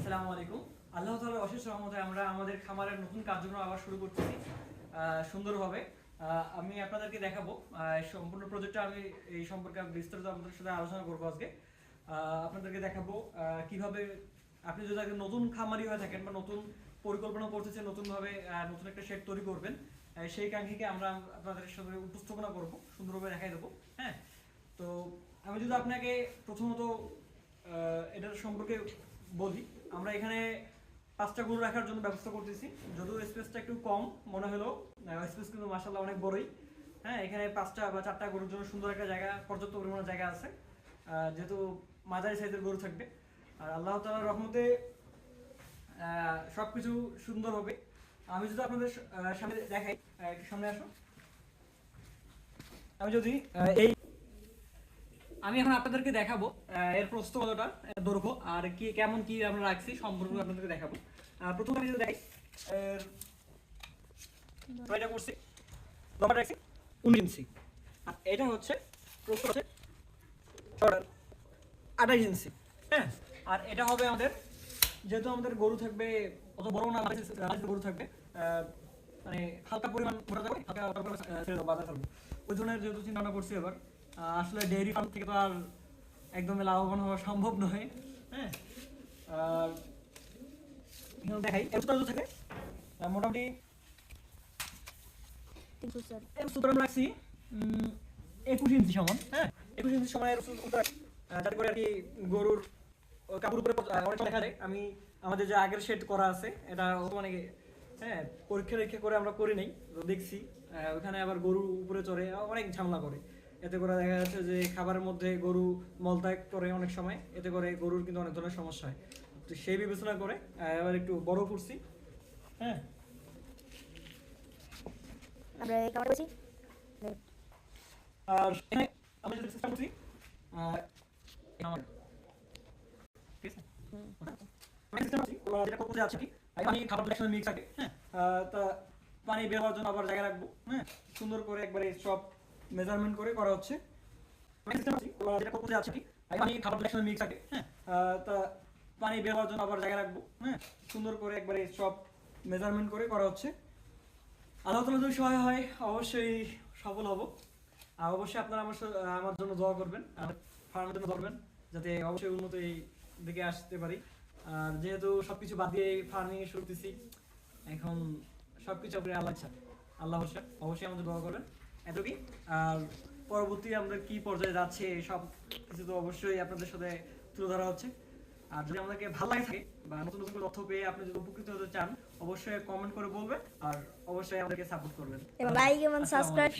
আসসালামু আলাইকুম। আল্লাহ তাআলার অশেষ রহমতে আমরা আমাদের খামারের নতুন কার্যক্রম আবার শুরু করতেছি সুন্দরভাবে। আমি আপনাদেরকে দেখাবো সম্পূর্ণ প্রজেক্টটা। আমি এই সম্পর্কে বিস্তারিত আপনাদের সাথে আলোচনা করবো আজকে। আপনাদেরকে দেখাবো কিভাবে আপনি যদি একজন নতুন খামারি হয়ে থাকেন বা নতুন পরিকল্পনা করতেছেন, নতুনভাবে নতুন একটা শেড তৈরি করবেন, সেই কাঙ্ক্ষীকে আমরা আপনাদের সাথে উপস্থাপনা করব, সুন্দরভাবে দেখাই দেবো। হ্যাঁ, তো আমি যদি আপনাকে প্রথমত এটার সম্পর্কে বলি, আমরা এখানে 5টা গরু রাখার জন্য ব্যবস্থা করতেছি। যদিও স্পেসটা একটু কম মনে হলো, স্পেস কিন্তু মাশাআল্লাহ অনেক বড়ই। হ্যাঁ, এখানে 5টা বা 4টা গরুর জন্য সুন্দর একটা জায়গা, পর্যাপ্ত পরিমাণে জায়গা আছে, যেহেতু মাঝারি সাইজের গরু থাকবে। আর আল্লাহ তাআলার রহমতে সবকিছু সুন্দর হবে। আমি যদি আপনাদের সামনে দেখাই, একটু সামনে আসো। আমি যদি এই আমি এখন আপনাদেরকে দেখাবো এর প্রস্থ কতটা, দৈর্ঘ্য আর কি কেমন কি আমরা রাখছি সম্পূর্ণ আপনাদেরকে দেখাবো। প্রথমে আমি যদি দেখাই, এটা করছি, লম্বাটা রাখছি 19 ইঞ্চি, আর এটা হচ্ছে প্রস্থ হচ্ছে 28 ইঞ্চি। হ্যাঁ, আর এটা হবে আমাদের, যেহেতু আমাদের গরু থাকবে অত বড় না, গরু থাকবে মানে হালকা পরিমাণ মোটা থাকবে, হালকা পরিমাণ ছেড়ে দেবো, বাজার থাকবে ওই ধরনের যেহেতু চিন্তা ভাবনা করছি এবার। আসলে ডেইরি ফার্ম থেকে তো আর একদমই লাভবান হওয়া সম্ভব নয়। হ্যাঁ, আর দেখাই থাকে মোটামুটি সুতরাং রাখছি 21 ইঞ্চি সমান। হ্যাঁ, 21 ইঞ্চি সমান যাতে করে আর কি গরুর কাপড় উপরে অনেক দেখা যায়। আমি আমাদের যে আগের শেড করা আছে এটা মানে হ্যাঁ পরীক্ষা করে আমরা করি নাই, তো দেখছি ওখানে আবার গরু উপরে চড়ে অনেক ঝামেলা করে। এতে করে দেখা যাচ্ছে যে খাবারের মধ্যে গরু মলত্যাগ করে অনেক সময়, এতে করে গরুর কিন্তু অনেক ধরনের সমস্যা হয়। তো সেই বিবেচনা করে এবার একটু বড় করছি। হ্যাঁ, আমরা এই কামার বসি আর এখানে আমরা যেটা চেষ্টা করছি ঠিক আছে, আমি চেষ্টা করছি যেটা করতে যাচ্ছি কি পানি খাবার একসাথে মিক্স থাকে। হ্যাঁ, তা পানি বের হওয়ার জন্য আবার জায়গা রাখবো। হ্যাঁ, সুন্দর করে একবারে সব মেজারমেন্ট করে করা হচ্ছে। আমি চেষ্টা করছি যেটা করতে যাচ্ছি কি পানি খাবার একসাথে মিক্স থাকে। হ্যাঁ, তা পানি বের হওয়ার জন্য আবার জায়গা রাখবো। হ্যাঁ, সুন্দর করে একবারে সব মেজারমেন্ট করে করা হচ্ছে। আল্লাহ তাআলা যদি সহায় হয় অবশ্যই সফল হব। আর অবশ্যই আপনারা আমার জন্য দোয়া করবেন, আর ফার্মের জন্য করবেন, যাতে অবশ্যই উন্নত এই দিকে আসতে পারি। আর যেহেতু সবকিছু বাদ দিয়ে ফার্মিং শুরু করতেছি, এখন সবকিছু আপনি আল্লাহ ইচ্ছা, আল্লাহ ভরসা, অবশ্যই আমাদের দোয়া করবেন এতটুকুই। আর পরবর্তী আমরা কি পর্যায়ে যাচ্ছে সব কিছু তো অবশ্যই আপনাদের সাথে তুলে ধরা হচ্ছে। আর যদি আমাদেরকে ভালো লাগে থাকে বা নতুন নতুন তথ্য পেয়ে আপনি যদি উপকৃত হতে চান, অবশ্যই কমেন্ট করে বলবেন, আর অবশ্যই আমাদেরকে সাপোর্ট করবেন এবং লাইক এবং সাবস্ক্রাইব